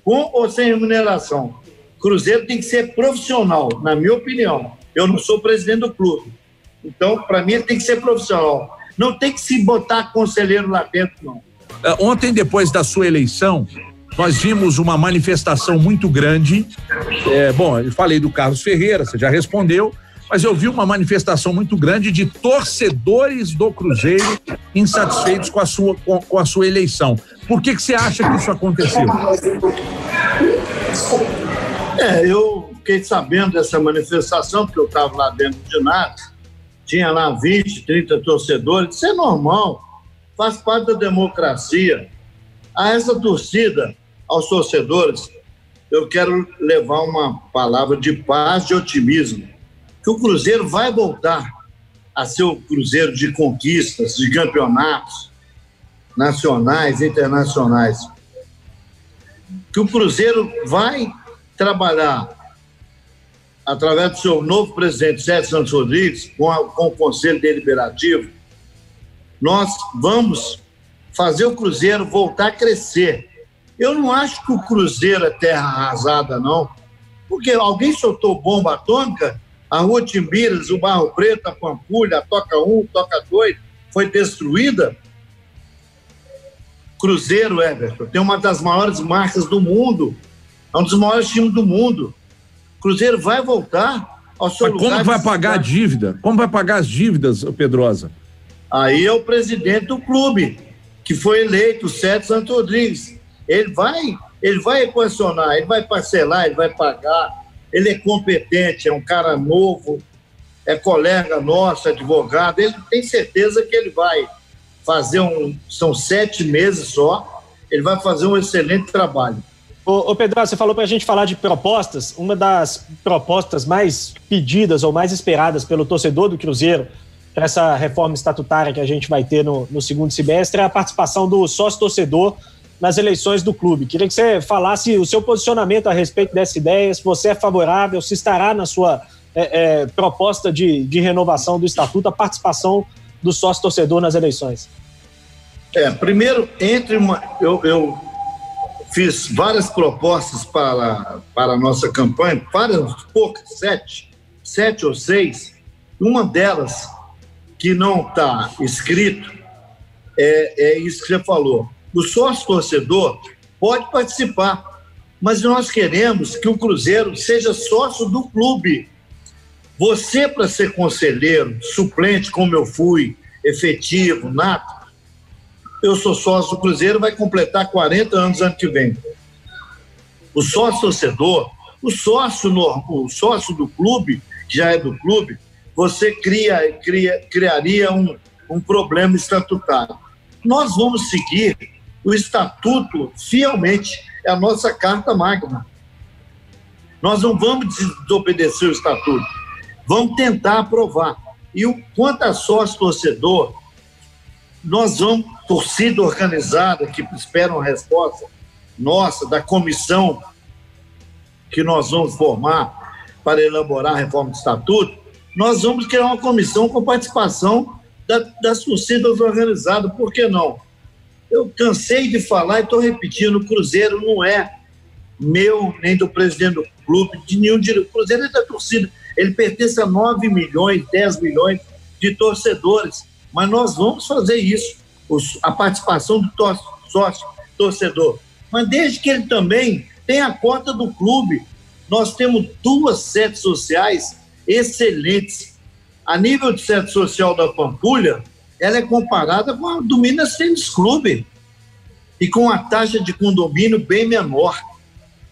Speaker 2: ou sem remuneração. Cruzeiro tem que ser profissional, na minha opinião. Eu não sou presidente do clube. Então, para mim, ele tem que ser profissional. Não tem que se botar conselheiro lá dentro, não.
Speaker 1: Ontem, depois da sua eleição, nós vimos uma manifestação muito grande. Eu falei do Carlos Ferreira, você já respondeu, mas eu vi uma manifestação muito grande de torcedores do Cruzeiro insatisfeitos com a sua eleição. Por que você acha que isso aconteceu?
Speaker 2: Eu fiquei sabendo dessa manifestação, porque eu estava lá dentro do ginásio, tinha lá 20, 30 torcedores, isso é normal, faz parte da democracia. A essa torcida, aos torcedores, eu quero levar uma palavra de paz, de otimismo, que o Cruzeiro vai voltar a ser o Cruzeiro de conquistas, de campeonatos nacionais, internacionais. Que o Cruzeiro vai trabalhar através do seu novo presidente, Sérgio Santos Rodrigues, com o Conselho Deliberativo. Nós vamos fazer o Cruzeiro voltar a crescer. Eu não acho que o Cruzeiro é terra arrasada, não, porque alguém soltou bomba atômica, a Rua Timbiras, o Barro Preto, a Pampulha, a Toca 1, Toca 2, foi destruída. Cruzeiro, Everton, tem uma das maiores marcas do mundo, é um dos maiores times do mundo. Cruzeiro vai voltar ao seu lugar.
Speaker 1: Como vai pagar a dívida? Como vai pagar as dívidas, Pedrosa?
Speaker 2: Aí é o presidente do clube, que foi eleito, o Sérgio Santos Rodrigues. Ele vai equacionar, ele vai parcelar, ele vai pagar. Ele é competente, é um cara novo, é colega nosso, advogado. Ele tem certeza que ele vai fazer são 7 meses só, ele vai fazer um excelente trabalho.
Speaker 3: Ô Pedro, você falou para a gente falar de propostas. Uma das propostas mais pedidas ou mais esperadas pelo torcedor do Cruzeiro para essa reforma estatutária que a gente vai ter no segundo semestre é a participação do sócio-torcedor nas eleições do clube. Queria que você falasse o seu posicionamento a respeito dessa ideia, se você é favorável, se estará na sua proposta de renovação do estatuto a participação do sócio-torcedor nas eleições.
Speaker 2: Primeiro, eu fiz várias propostas para a nossa campanha, poucas, 7 ou 6. Uma delas, que não está escrito, é isso que você falou. O sócio-torcedor pode participar, mas nós queremos que o Cruzeiro seja sócio do clube. Você, para ser conselheiro, suplente, como eu fui, efetivo, nato, eu sou sócio do Cruzeiro, vai completar 40 anos ano que vem. O sócio-torcedor, o sócio do clube, que já é do clube, você criaria um problema estatutário. Nós vamos seguir o estatuto fielmente, é a nossa carta magna. Nós não vamos desobedecer o estatuto, vamos tentar aprovar. E quanto a sócio-torcedor, nós vamos, torcida organizada, que espera uma resposta nossa, da comissão que nós vamos formar para elaborar a reforma do estatuto, nós vamos criar uma comissão com participação das torcidas organizadas. Por que não? Eu cansei de falar e estou repetindo, o Cruzeiro não é meu, nem do presidente do clube, de nenhum diretor. O Cruzeiro é da torcida, ele pertence a 9 milhões, 10 milhões de torcedores, mas nós vamos fazer isso, a participação do sócio torcedor, mas desde que ele também tenha a cota do clube. Nós temos 2 sedes sociais excelentes. A nível de sede social da Pampulha, ela é comparada com a do Minas Tênis Clube e com a taxa de condomínio bem menor.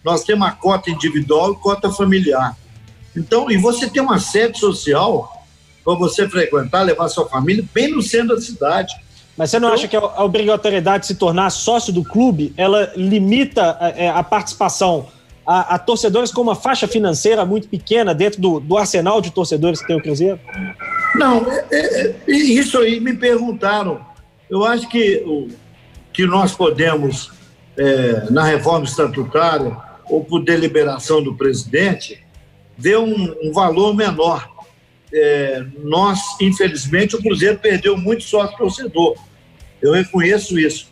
Speaker 2: Nós temos a cota individual e cota familiar. Então, e você tem uma sede social para você frequentar, levar sua família bem no centro da cidade.
Speaker 3: Mas você não acha que a obrigatoriedade de se tornar sócio do clube, ela limita a participação a torcedores com uma faixa financeira muito pequena dentro do arsenal de torcedores que tem o Cruzeiro?
Speaker 2: Não, isso aí me perguntaram. Eu acho que nós podemos, na reforma estatutária ou por deliberação do presidente, ver um valor menor. Nós, infelizmente, o Cruzeiro perdeu muito sócio-torcedor. Eu reconheço isso.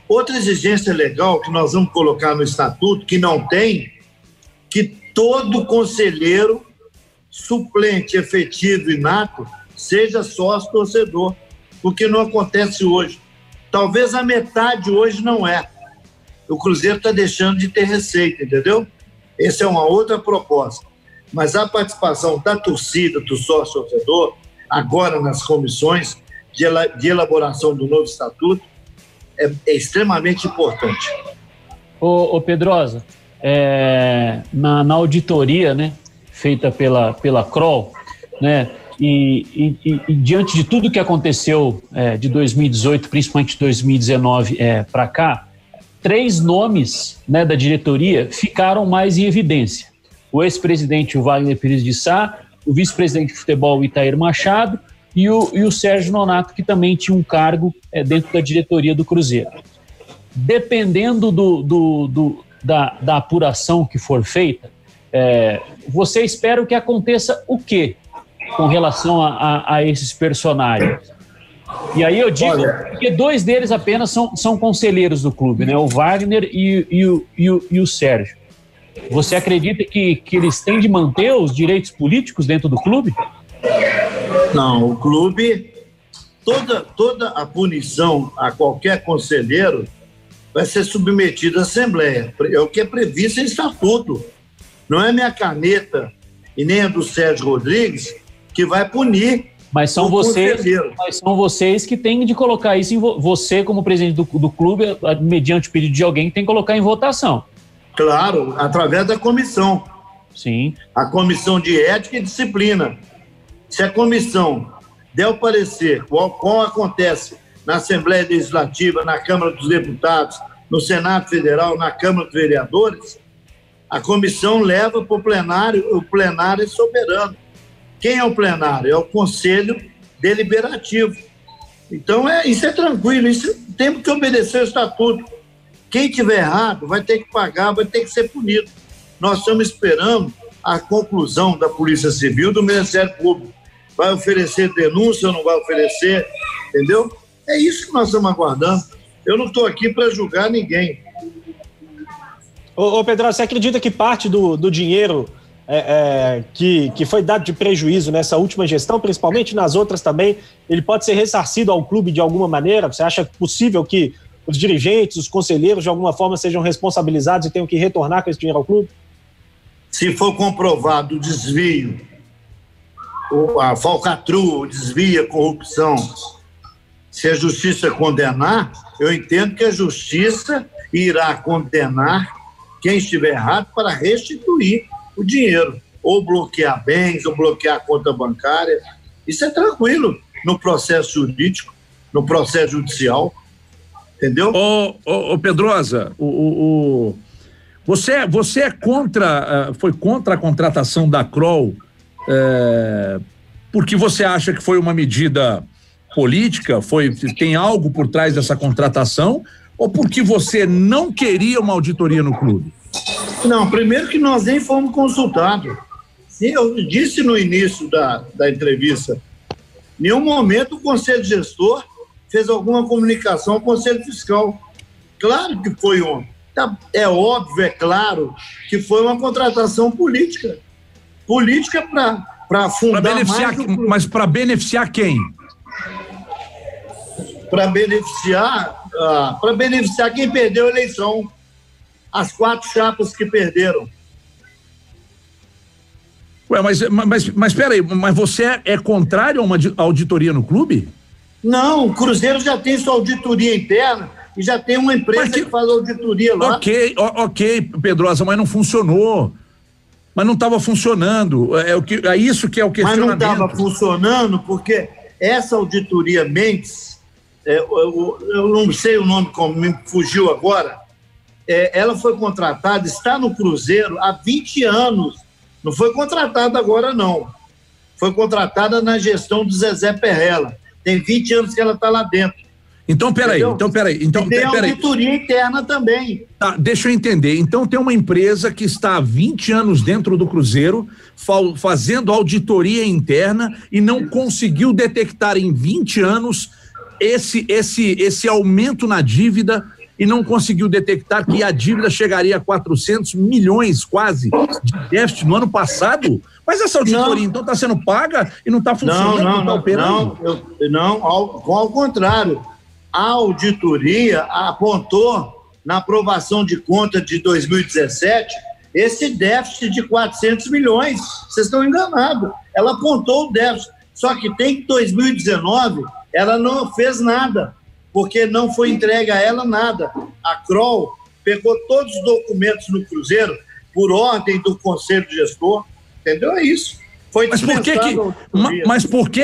Speaker 2: Outra exigência legal que nós vamos colocar no estatuto, que não tem, que todo conselheiro suplente, efetivo e nato seja sócio-torcedor, porque não acontece hoje. Talvez a metade hoje não é. O Cruzeiro está deixando de ter receita, entendeu? Essa é uma outra proposta. Mas a participação da torcida, do sócio-torcedor, agora nas comissões de elaboração do novo estatuto, é extremamente importante.
Speaker 4: Ô Pedrosa, na auditoria, né, feita pela Kroll, né, e diante de tudo que aconteceu de 2018, principalmente 2019 para cá, 3 nomes, né, da diretoria ficaram mais em evidência. O ex-presidente o Wagner Pires de Sá, o vice-presidente de futebol o Itair Machado e o Sérgio Nonato, que também tinha um cargo dentro da diretoria do Cruzeiro. Dependendo da apuração que for feita, você espera que aconteça o quê com relação a esses personagens? E aí eu digo que 2 deles apenas são conselheiros do clube, né? O Wagner e o Sérgio. Você acredita que eles têm de manter os direitos políticos dentro do clube?
Speaker 2: Não, o clube, toda a punição a qualquer conselheiro vai ser submetida à Assembleia. É o que é previsto em estatuto. Não é minha caneta e nem a do Sérgio Rodrigues que vai punir.
Speaker 4: Mas são vocês que têm de colocar isso em você, como presidente do clube, mediante o pedido de alguém, tem que colocar em votação.
Speaker 2: Claro, através da comissão.
Speaker 4: Sim.
Speaker 2: A comissão de ética e disciplina. Se a comissão der o parecer, qual acontece na Assembleia Legislativa, na Câmara dos Deputados, no Senado Federal, na Câmara dos Vereadores, a comissão leva para o plenário é soberano. Quem é o plenário? É o Conselho Deliberativo. Então, isso é tranquilo, temos que obedecer o estatuto. Quem tiver errado vai ter que pagar, vai ter que ser punido. Nós estamos esperando a conclusão da Polícia Civil, do Ministério Público. Vai oferecer denúncia ou não vai oferecer, entendeu? É isso que nós estamos aguardando. Eu não estou aqui para julgar ninguém.
Speaker 3: Ô Pedro, você acredita que parte do dinheiro que foi dado de prejuízo nessa última gestão, principalmente nas outras também, ele pode ser ressarcido ao clube de alguma maneira? Você acha possível que os dirigentes, os conselheiros, de alguma forma, sejam responsabilizados e tenham que retornar com esse dinheiro ao clube?
Speaker 2: Se for comprovado o desvio, a falcatrua, o desvio, a corrupção, se a justiça condenar, eu entendo que a justiça irá condenar quem estiver errado para restituir o dinheiro, ou bloquear bens, ou bloquear a conta bancária. Isso é tranquilo no processo jurídico, no processo judicial, entendeu?
Speaker 1: Ô Pedrosa, você é contra, foi contra a contratação da Kroll, porque você acha que foi uma medida política, tem algo por trás dessa contratação, ou porque você não queria uma auditoria no clube?
Speaker 2: Não, primeiro que nós nem fomos consultados. Eu disse no início da entrevista, em nenhum momento o Conselho Gestor fez alguma comunicação ao Conselho Fiscal. Claro que foi é óbvio, é claro, que foi uma contratação política. Política para fundar
Speaker 1: beneficiar, mas para beneficiar quem?
Speaker 2: Para beneficiar quem perdeu a eleição. As 4 chapas que perderam.
Speaker 1: Ué, mas peraí, mas você é contrário a uma auditoria no clube?
Speaker 2: Não, o Cruzeiro já tem sua auditoria interna e já tem uma empresa que faz auditoria lá.
Speaker 1: Ok, Pedrosa, mas não funcionou. Mas não estava funcionando. É isso que é o questionamento.
Speaker 2: Mas não estava funcionando porque essa auditoria Mendes, eu não sei o nome, como me fugiu agora, ela foi contratada, está no Cruzeiro há 20 anos. Não foi contratada agora, não. Foi contratada na gestão do Zezé Perrella. Tem 20 anos que ela está lá dentro.
Speaker 1: Então, peraí.
Speaker 2: Tem auditoria interna também.
Speaker 1: Tá, deixa eu entender. Então, tem uma empresa que está há 20 anos dentro do Cruzeiro, fazendo auditoria interna e não conseguiu detectar em 20 anos esse aumento na dívida e não conseguiu detectar que a dívida chegaria a 400 milhões quase de déficit no ano passado? Mas essa auditoria, então, está sendo paga e não está funcionando, não está operando?
Speaker 2: Ao contrário. A auditoria apontou na aprovação de conta de 2017 esse déficit de 400 milhões. Vocês estão enganados. Ela apontou o déficit. Só que tem que 2019 ela não fez nada, porque não foi entregue a ela nada. A Kroll pegou todos os documentos no Cruzeiro por ordem do Conselho Gestor, entendeu? É isso. Foi
Speaker 1: mas por que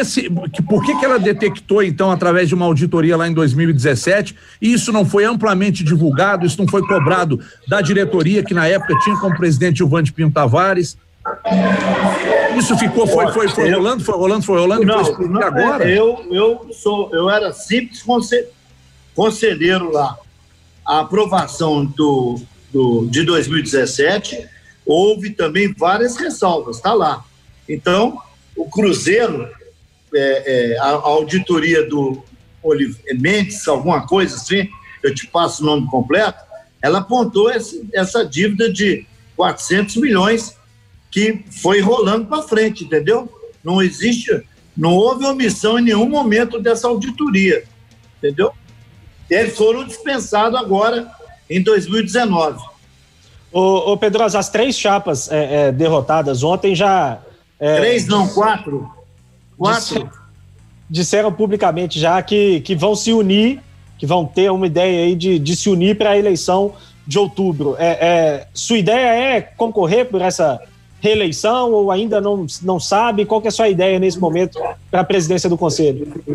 Speaker 1: ela detectou, então, através de uma auditoria lá em 2017, e isso não foi amplamente divulgado, isso não foi cobrado da diretoria, que na época tinha como presidente Gilvande Pinto Tavares? Isso foi rolando,
Speaker 2: não,
Speaker 1: agora?
Speaker 2: Eu era simples conselheiro lá. A aprovação de 2017, houve também várias ressalvas, está lá. Então, o Cruzeiro, a auditoria do Mendes, alguma coisa assim, eu te passo o nome completo, ela apontou essa dívida de 400 milhões que foi rolando para frente, entendeu? Não houve omissão em nenhum momento dessa auditoria, entendeu? Eles foram dispensados agora em 2019.
Speaker 3: Ô Pedrosa, as 3 chapas derrotadas ontem já...
Speaker 2: 3 não, 4. 4.
Speaker 3: Disseram publicamente já que vão se unir, que vão ter uma ideia aí de se unir para a eleição de outubro. Sua ideia é concorrer por essa reeleição ou ainda não sabe? Qual que é a sua ideia nesse momento para a presidência do Conselho?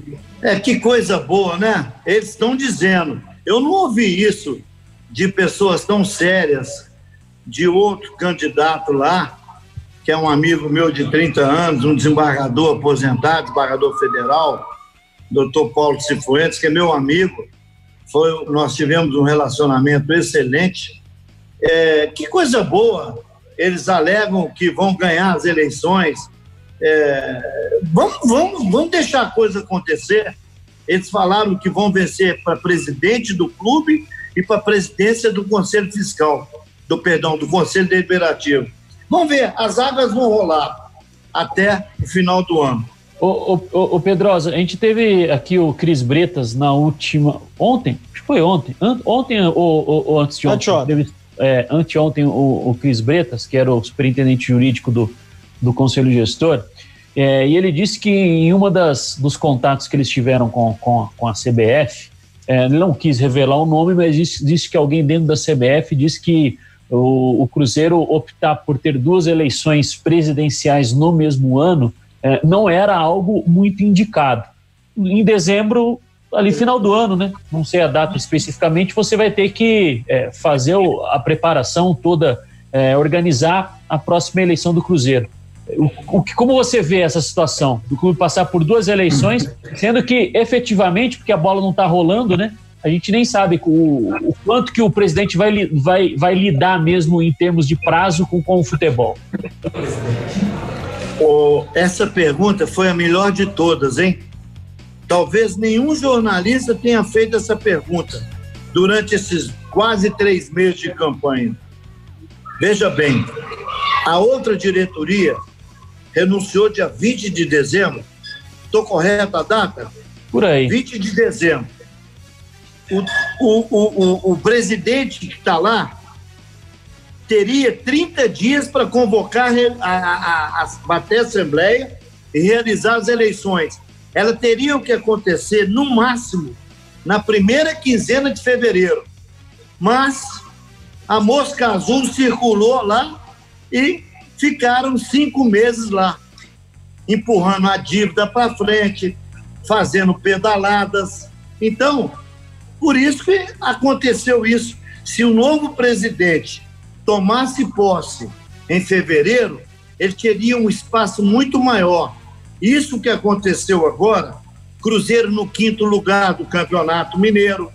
Speaker 2: Que coisa boa, né? Eles estão dizendo. Eu não ouvi isso de pessoas tão sérias, de outro candidato lá, que é um amigo meu de 30 anos, um desembargador aposentado, desembargador federal, doutor Paulo Cifuentes, que é meu amigo. Nós tivemos um relacionamento excelente. Que coisa boa. Eles alegam que vão ganhar as eleições. Vamos deixar a coisa acontecer. Eles falaram que vão vencer para presidente do clube e para presidência do Conselho Fiscal, do Conselho Deliberativo. Vamos ver, as águas vão rolar até o final do ano.
Speaker 4: Ô Pedrosa, a gente teve aqui o Cris Bretas na última... Ontem? Acho que foi ontem. Ontem ou antes de ontem? Anteontem o Cris Bretas, que era o superintendente jurídico do Conselho Gestor, e ele disse que em uma dos contatos que eles tiveram com a CBF, ele não quis revelar o nome, mas disse que alguém dentro da CBF disse que o Cruzeiro optar por ter 2 eleições presidenciais no mesmo ano não era algo muito indicado. Em dezembro, ali final do ano, né? Não sei a data especificamente, você vai ter que fazer a preparação toda, organizar a próxima eleição do Cruzeiro. Como você vê essa situação do clube passar por 2 eleições, sendo que efetivamente, porque a bola não está rolando, né? A gente nem sabe o quanto que o presidente vai lidar mesmo em termos de prazo com o futebol.
Speaker 2: Essa pergunta foi a melhor de todas, hein? Talvez nenhum jornalista tenha feito essa pergunta durante esses quase 3 meses de campanha. Veja bem, a outra diretoria renunciou dia 20 de dezembro. Estou correto a data?
Speaker 4: Por aí. 20
Speaker 2: de dezembro. O presidente que está lá teria 30 dias para convocar bater a Assembleia e realizar as eleições. Elas teriam que acontecer, no máximo, na primeira quinzena de fevereiro. Mas a mosca azul circulou lá e ficaram 5 meses lá, empurrando a dívida para frente, fazendo pedaladas. Então, por isso que aconteceu isso. Se o novo presidente tomasse posse em fevereiro, ele teria um espaço muito maior. Isso que aconteceu agora, Cruzeiro no 5º lugar do Campeonato Mineiro,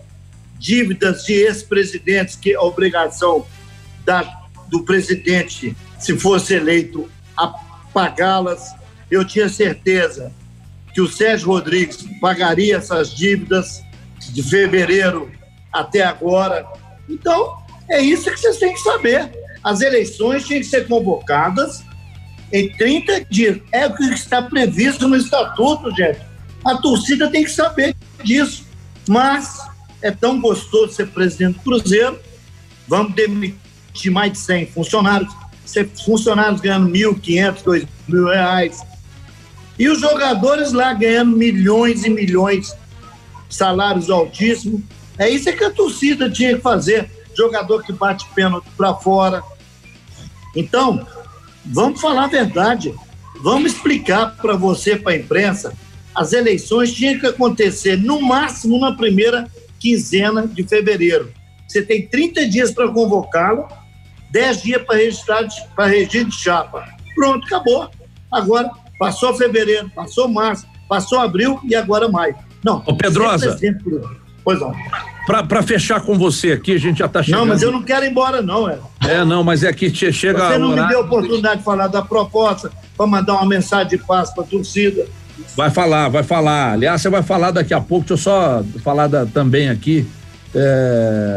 Speaker 2: dívidas de ex-presidentes, que é a obrigação do presidente, se fosse eleito, a pagá-las. Eu tinha certeza que o Sérgio Rodrigues pagaria essas dívidas de fevereiro até agora. Então, é isso que vocês têm que saber. As eleições têm que ser convocadas em 30 dias. É o que está previsto no estatuto, gente. A torcida tem que saber disso. Mas é tão gostoso ser presidente do Cruzeiro. Vamos demitir mais de 100 funcionários. Funcionários ganhando R$1.500, R$2.000. E os jogadores lá ganhando milhões e milhões, salários altíssimos. É isso que a torcida tinha que fazer. Jogador que bate pênalti para fora. Então, vamos falar a verdade. Vamos explicar para você, para a imprensa. As eleições tinham que acontecer no máximo na primeira quinzena de fevereiro. Você tem 30 dias para convocá-lo, 10 dias para registro de chapa. Pronto, acabou. Agora, passou fevereiro, passou março, passou abril e agora maio. Não.
Speaker 1: Ô Pedrosa,
Speaker 2: pois não.
Speaker 1: Para fechar com você aqui, a gente já está chegando.
Speaker 2: Não, mas eu não quero ir embora, não.
Speaker 1: Não, mas é que chega.
Speaker 2: Você não me deu oportunidade de falar da proposta, para mandar uma mensagem de paz para a torcida.
Speaker 1: Vai falar. Aliás, você vai falar daqui a pouco. Deixa eu só falar também aqui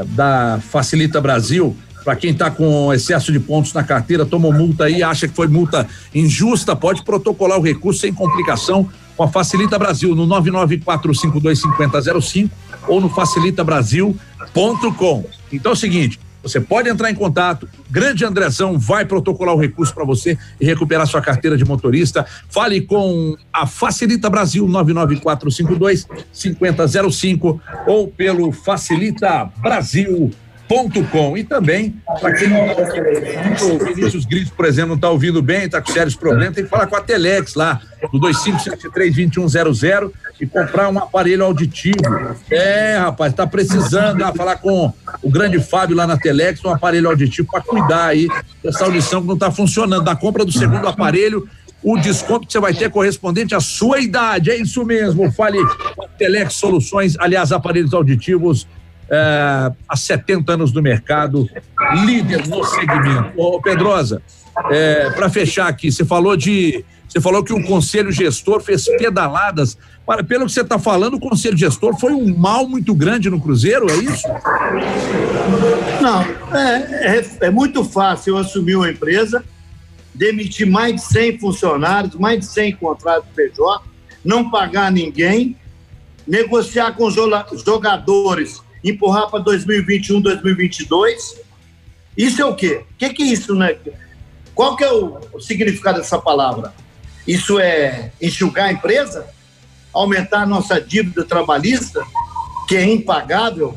Speaker 1: da Facilita Brasil. Para quem está com excesso de pontos na carteira, tomou multa aí, acha que foi multa injusta, pode protocolar o recurso sem complicação com a Facilita Brasil no 994525005 ou no facilitabrasil.com. Então é o seguinte, você pode entrar em contato, grande Andrezão vai protocolar o recurso para você e recuperar sua carteira de motorista. Fale com a Facilita Brasil 994525005 ou pelo facilitabrasil.com. E também, para quem não o Vinícius Gris, por exemplo, não está ouvindo bem, está com sérios problemas, tem que falar com a Telex lá, no 2573-2100 e comprar um aparelho auditivo. Rapaz, está precisando falar com o grande Fábio lá na Telex, um aparelho auditivo para cuidar aí dessa audição que não está funcionando. Na compra do segundo aparelho, o desconto que você vai ter correspondente à sua idade. É isso mesmo, fale com a Telex Soluções, aliás, aparelhos auditivos há 70 anos no mercado, líder no segmento. Ô Pedrosa, para fechar aqui, você falou que o Conselho Gestor fez pedaladas. Pelo que você está falando, o Conselho Gestor foi um mal muito grande no Cruzeiro, é isso?
Speaker 2: Não, é muito fácil eu assumir uma empresa demitir mais de 100 funcionários, mais de 100 contratos PJ, não pagar ninguém, negociar com os jogadores, empurrar para 2021, 2022. Isso é o quê? O que é isso, né? Qual que é o significado dessa palavra? Isso é enxugar a empresa? Aumentar a nossa dívida trabalhista, que é impagável?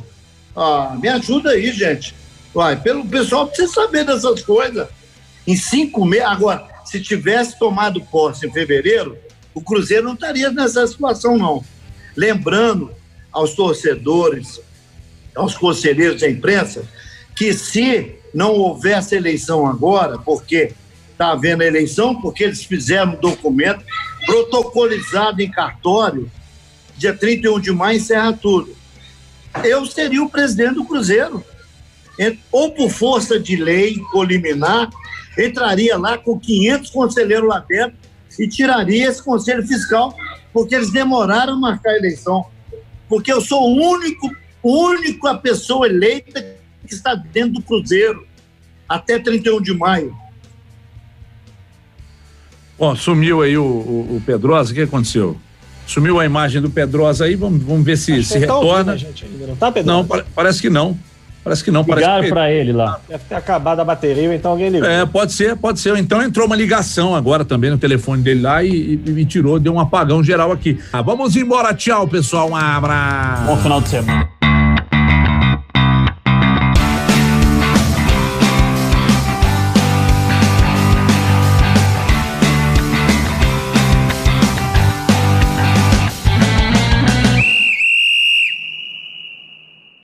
Speaker 2: Me ajuda aí, gente. O pessoal precisa saber dessas coisas. Em 5 meses... Agora, se tivesse tomado posse em fevereiro, o Cruzeiro não estaria nessa situação, não. Lembrando aos torcedores, aos conselheiros da imprensa, que se não houvesse eleição agora, porque está havendo eleição, porque eles fizeram um documento protocolizado em cartório, dia 31 de maio encerra tudo. Eu seria o presidente do Cruzeiro. Ou por força de lei, ou liminar, entraria lá com 500 conselheiros lá dentro e tiraria esse conselho fiscal, porque eles demoraram a marcar a eleição. Porque eu sou a única pessoa eleita que está dentro do Cruzeiro até 31 de maio.
Speaker 1: Bom, sumiu aí o Pedrosa, o que aconteceu? Sumiu a imagem do Pedrosa aí, vamos ver se retorna.
Speaker 3: Não tá, Pedrosa?
Speaker 1: Não, parece que não.
Speaker 4: Ligaram para ele lá.
Speaker 3: Deve ter acabado a bateria, ou então alguém ligou.
Speaker 1: Pode ser. Então entrou uma ligação agora também no telefone dele lá e me tirou, deu um apagão geral aqui. Vamos embora, tchau, pessoal, um abraço.
Speaker 4: Bom final de semana.